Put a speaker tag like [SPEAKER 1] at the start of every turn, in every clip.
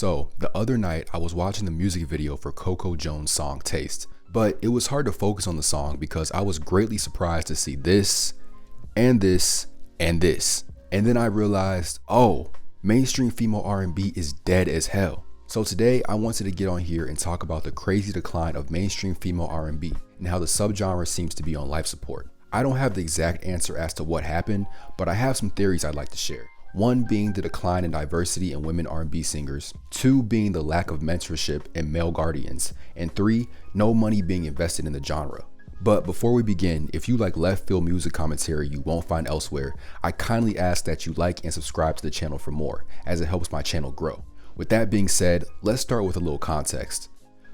[SPEAKER 1] So, the other night I was watching the music video for Coco Jones' song Taste, but it was hard to focus on the song because I was greatly surprised to see this, and this, and this. And then I realized, oh, mainstream female R&B is dead as hell. So today I wanted to get on here and talk about the crazy decline of mainstream female R&B and how the subgenre seems to be on life support. I don't have the exact answer as to what happened, but I have some theories I'd like to share. One being the decline in diversity in women R&B singers, two being the lack of mentorship and male guardians, and three, no money being invested in the genre. But before we begin, if you like left field music commentary you won't find elsewhere, I kindly ask that you like and subscribe to the channel for more, as it helps my channel grow. With that being said, let's start with a little context.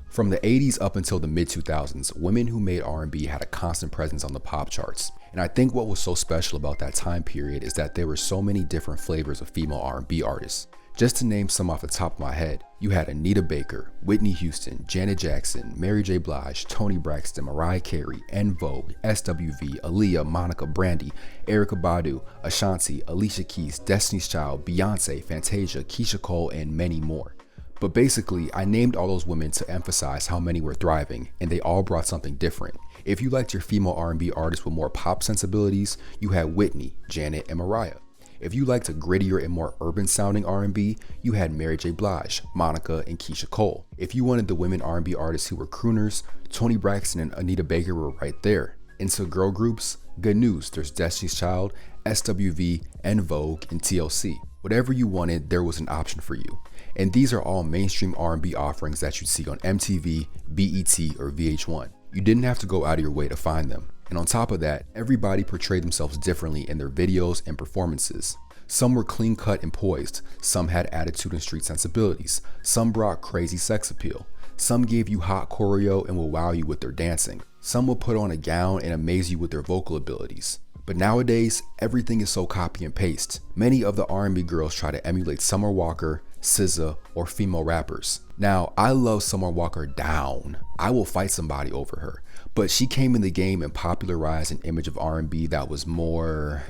[SPEAKER 1] From the 80s up until the mid-2000s, women who made R&B had a constant presence on the pop charts. And I think what was so special about that time period is that there were so many different flavors of female R&B artists. Just to name some off the top of my head, you had Anita Baker, Whitney Houston, Janet Jackson, Mary J. Blige, Toni Braxton, Mariah Carey, En Vogue, SWV, Aaliyah, Monica, Brandy, Erykah Badu, Ashanti, Alicia Keys, Destiny's Child, Beyonce, Fantasia, Keisha Cole, and many more. But basically, I named all those women to emphasize how many were thriving, and they all brought something different. If you liked your female R&B artists with more pop sensibilities, you had Whitney, Janet, and Mariah. If you liked a grittier and more urban sounding R&B, you had Mary J. Blige, Monica, and Keisha Cole. If you wanted the women R&B artists who were crooners, Toni Braxton and Anita Baker were right there. Into girl groups, good news, there's Destiny's Child, SWV, En Vogue, and TLC. Whatever you wanted, there was an option for you. And these are all mainstream R&B offerings that you'd see on MTV, BET, or VH1. You didn't have to go out of your way to find them. And on top of that, everybody portrayed themselves differently in their videos and performances. Some were clean cut and poised, some had attitude and street sensibilities, some brought crazy sex appeal, some gave you hot choreo and will wow you with their dancing, some will put on a gown and amaze you with their vocal abilities. But nowadays, everything is so copy and paste. Many of the R&B girls try to emulate Summer Walker, SZA, or female rappers. Now, I love Summer Walker down. I will fight somebody over her. But she came in the game and popularized an image of R&B that was more,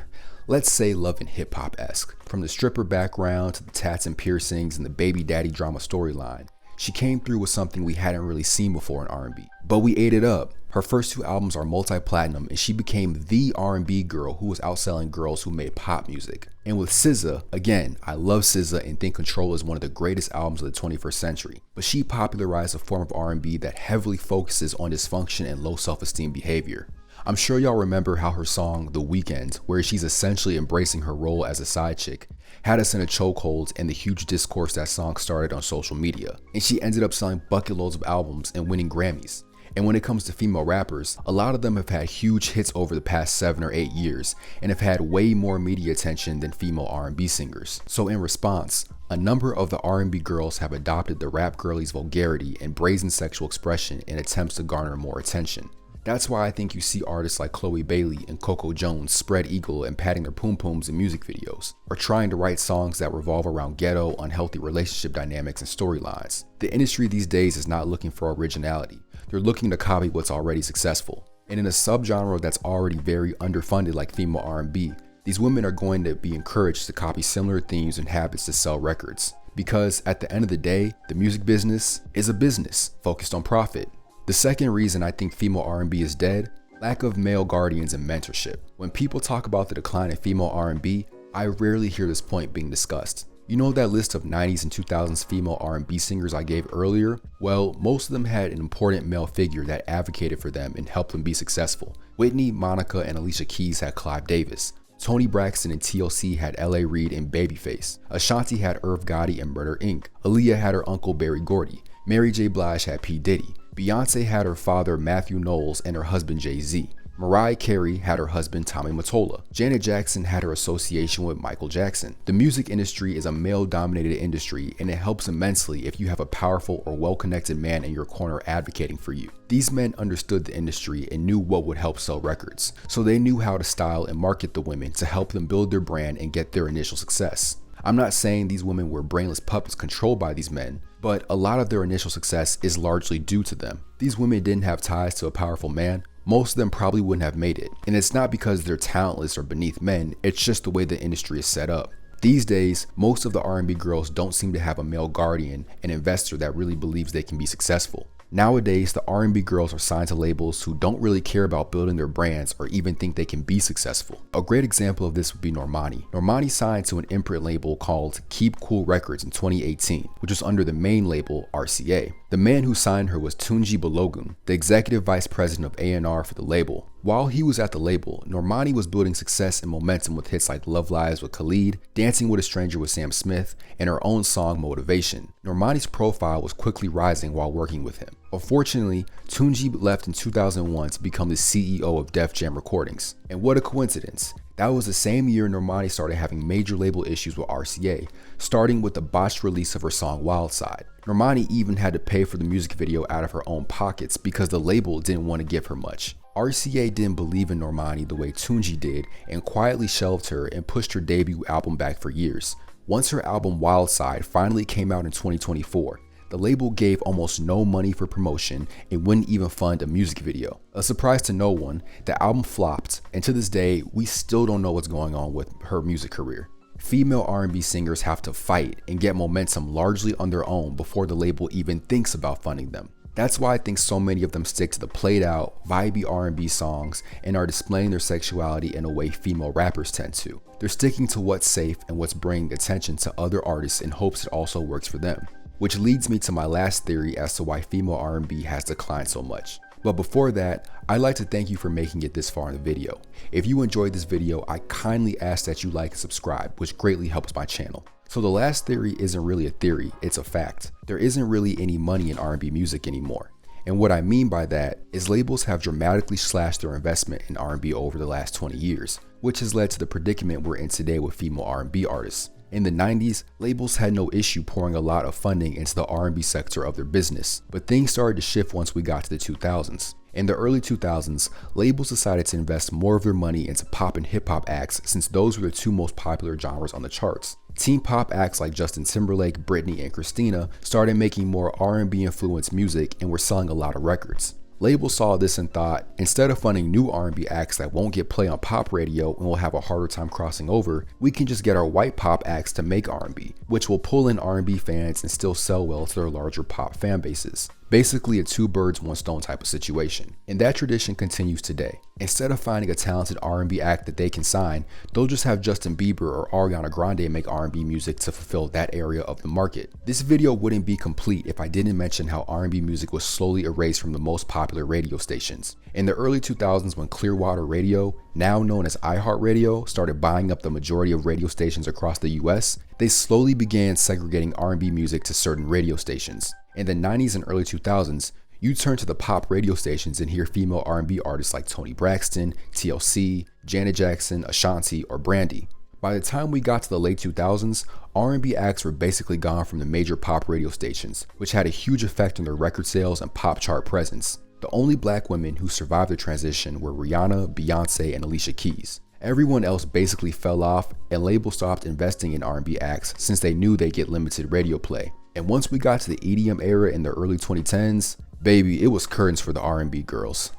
[SPEAKER 1] let's say, love and hip hop-esque. From the stripper background to the tats and piercings and the baby daddy drama storyline. She came through with something we hadn't really seen before in R&B. But we ate it up. Her first two albums are multi-platinum and she became the R&B girl who was outselling girls who made pop music. And with SZA, again, I love SZA and think Control is one of the greatest albums of the 21st century. But she popularized a form of R&B that heavily focuses on dysfunction and low self-esteem behavior. I'm sure y'all remember how her song, The Weeknd, where she's essentially embracing her role as a side chick, had us in a chokehold and the huge discourse that song started on social media. And she ended up selling bucket loads of albums and winning Grammys. And when it comes to female rappers, a lot of them have had huge hits over the past 7 or 8 years and have had way more media attention than female R&B singers. So in response, a number of the R&B girls have adopted the rap girlies' vulgarity and brazen sexual expression in attempts to garner more attention. That's why I think you see artists like Chloe Bailey and Coco Jones spread eagle and patting their poom-pooms in music videos, or trying to write songs that revolve around ghetto, unhealthy relationship dynamics and storylines. The industry these days is not looking for originality. They're looking to copy what's already successful. And in a subgenre that's already very underfunded like female R&B, these women are going to be encouraged to copy similar themes and habits to sell records. Because at the end of the day, the music business is a business focused on profit. The second reason I think female R&B is dead, lack of male guardians and mentorship. When people talk about the decline in female R&B, I rarely hear this point being discussed. You know that list of 90s and 2000s female R&B singers I gave earlier? Well, most of them had an important male figure that advocated for them and helped them be successful. Whitney, Monica, and Alicia Keys had Clive Davis. Toni Braxton and TLC had L.A. Reid and Babyface. Ashanti had Irv Gotti and Murder Inc. Aaliyah had her uncle Berry Gordy. Mary J. Blige had P. Diddy. Beyonce had her father Matthew Knowles and her husband Jay-Z. Mariah Carey had her husband Tommy Mottola. Janet Jackson had her association with Michael Jackson. The music industry is a male-dominated industry, and it helps immensely if you have a powerful or well-connected man in your corner advocating for you. These men understood the industry and knew what would help sell records, so they knew how to style and market the women to help them build their brand and get their initial success. I'm not saying these women were brainless puppets controlled by these men, but a lot of their initial success is largely due to them. These women didn't have ties to a powerful man. Most of them probably wouldn't have made it. And it's not because they're talentless or beneath men, it's just the way the industry is set up. These days, most of the R&B girls don't seem to have a male guardian, an investor that really believes they can be successful. Nowadays, the R&B girls are signed to labels who don't really care about building their brands or even think they can be successful. A great example of this would be Normani. Normani signed to an imprint label called Keep Cool Records in 2018, which was under the main label RCA. The man who signed her was Tunji Balogun, the executive vice president of A&R for the label. While he was at the label, Normani was building success and momentum with hits like Love Lives with Khalid, Dancing with a Stranger with Sam Smith, and her own song Motivation. Normani's profile was quickly rising while working with him. Unfortunately, Tunji left in 2001 to become the CEO of Def Jam Recordings. And what a coincidence. That was the same year Normani started having major label issues with RCA, starting with the botched release of her song Wild Side. Normani even had to pay for the music video out of her own pockets because the label didn't want to give her much. RCA didn't believe in Normani the way Tunji did and quietly shelved her and pushed her debut album back for years. Once her album Wild Side finally came out in 2024, the label gave almost no money for promotion and wouldn't even fund a music video. A surprise to no one, the album flopped, and to this day, we still don't know what's going on with her music career. Female R&B singers have to fight and get momentum largely on their own before the label even thinks about funding them. That's why I think so many of them stick to the played out, vibey R&B songs and are displaying their sexuality in a way female rappers tend to. They're sticking to what's safe and what's bringing attention to other artists in hopes it also works for them. Which leads me to my last theory as to why female R&B has declined so much. But before that, I'd like to thank you for making it this far in the video. If you enjoyed this video, I kindly ask that you like and subscribe, which greatly helps my channel. So the last theory isn't really a theory, it's a fact. There isn't really any money in R&B music anymore. And what I mean by that is labels have dramatically slashed their investment in R&B over the last 20 years, which has led to the predicament we're in today with female R&B artists. In the 90s, labels had no issue pouring a lot of funding into the R&B sector of their business, but things started to shift once we got to the 2000s. In the early 2000s, labels decided to invest more of their money into pop and hip-hop acts since those were the two most popular genres on the charts. Teen pop acts like Justin Timberlake, Britney, and Christina started making more R&B influenced music and were selling a lot of records. Labels saw this and thought, instead of funding new R&B acts that won't get play on pop radio and will have a harder time crossing over, we can just get our white pop acts to make R&B, which will pull in R&B fans and still sell well to their larger pop fan bases. Basically a two birds, one stone type of situation. And that tradition continues today. Instead of finding a talented R&B act that they can sign, they'll just have Justin Bieber or Ariana Grande make R&B music to fulfill that area of the market. This video wouldn't be complete if I didn't mention how R&B music was slowly erased from the most popular radio stations. In the early 2000s, when Clearwater Radio, now known as iHeartRadio, started buying up the majority of radio stations across the US, they slowly began segregating R&B music to certain radio stations. In the 90s and early 2000s, you turn to the pop radio stations and hear female R&B artists like Toni Braxton, TLC, Janet Jackson, Ashanti, or Brandy. By the time we got to the late 2000s, R&B acts were basically gone from the major pop radio stations, which had a huge effect on their record sales and pop chart presence. The only black women who survived the transition were Rihanna, Beyonce, and Alicia Keys. Everyone else basically fell off, and labels stopped investing in R&B acts since they knew they'd get limited radio play. And once we got to the EDM era in the early 2010s, baby, it was curtains for the R&B girls.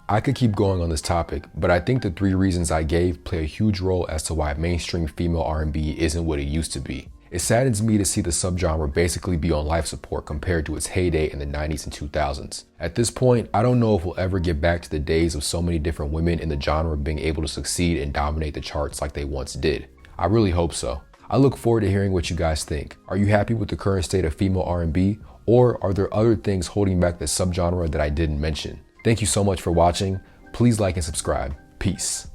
[SPEAKER 1] I could keep going on this topic, but I think the 3 reasons I gave play a huge role as to why mainstream female R&B isn't what it used to be. It saddens me to see the subgenre basically be on life support compared to its heyday in the 90s and 2000s. At this point, I don't know if we'll ever get back to the days of so many different women in the genre being able to succeed and dominate the charts like they once did. I really hope so. I look forward to hearing what you guys think. Are you happy with the current state of female R&B, or are there other things holding back the subgenre that I didn't mention? Thank you so much for watching. Please like and subscribe. Peace.